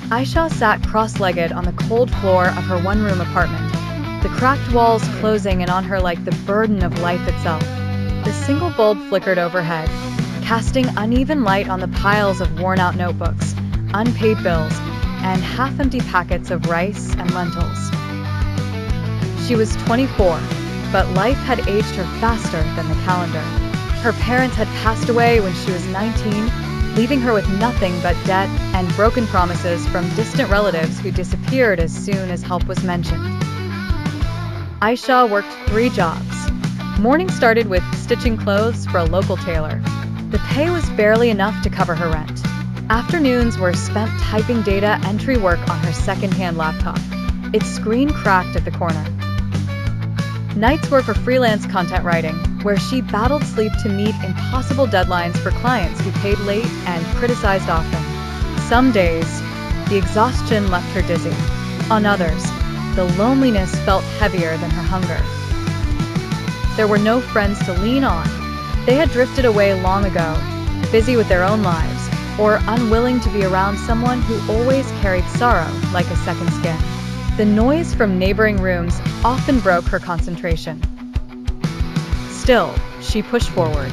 Aisha sat cross-legged on the cold floor of her one-room apartment, the cracked walls closing in on her like the burden of life itself. The single bulb flickered overhead, casting uneven light on the piles of worn-out notebooks, unpaid bills, and half-empty packets of rice and lentils. She was 24, but life had aged her faster than the calendar. Her parents had passed away when she was 19, leaving her with nothing but debt and broken promises from distant relatives who disappeared as soon as help was mentioned. Aisha worked 3 jobs. Morning started with stitching clothes for a local tailor. The pay was barely enough to cover her rent. Afternoons were spent typing data entry work on her second-hand laptop. Its screen cracked at the corner. Nights were for freelance content writing, where she battled sleep to meet impossible deadlines for clients who paid late and criticized often. Some days, the exhaustion left her dizzy. On others, the loneliness felt heavier than her hunger. There were no friends to lean on. They had drifted away long ago, busy with their own lives, or unwilling to be around someone who always carried sorrow like a second skin. The noise from neighboring rooms often broke her concentration. Still, she pushed forward.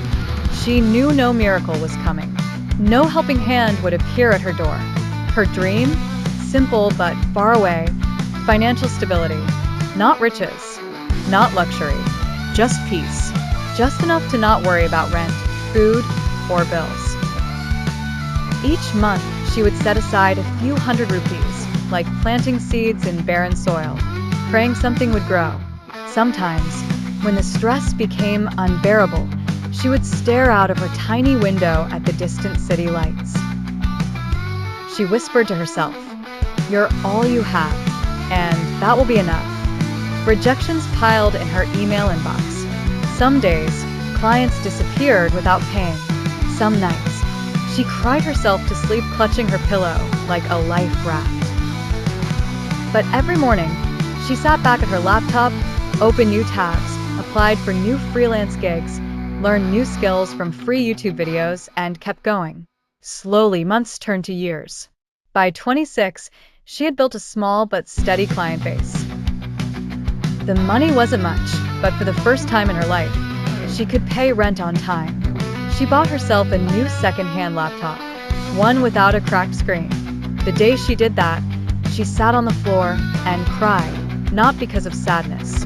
She knew no miracle was coming. No helping hand would appear at her door. Her dream? Simple but far away. Financial stability. Not riches. Not luxury. Just peace. Just enough to not worry about rent, food, or bills. Each month, she would set aside a few hundred rupees, like planting seeds in barren soil, praying something would grow. Sometimes, when the stress became unbearable, she would stare out of her tiny window at the distant city lights. She whispered to herself, "You're all you have, and that will be enough." Rejections piled in her email inbox. Some days, clients disappeared without paying. Some nights, she cried herself to sleep clutching her pillow like a life raft. But every morning, she sat back at her laptop, opened new tabs, applied for new freelance gigs, learned new skills from free YouTube videos, and kept going. Slowly, months turned to years. By 26, she had built a small but steady client base. The money wasn't much, but for the first time in her life, she could pay rent on time. She bought herself a new second-hand laptop, one without a cracked screen. The day she did that, she sat on the floor and cried, not because of sadness.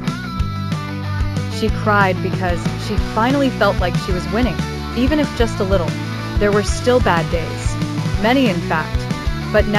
She cried because she finally felt like she was winning, even if just a little. There were still bad days, many in fact, but now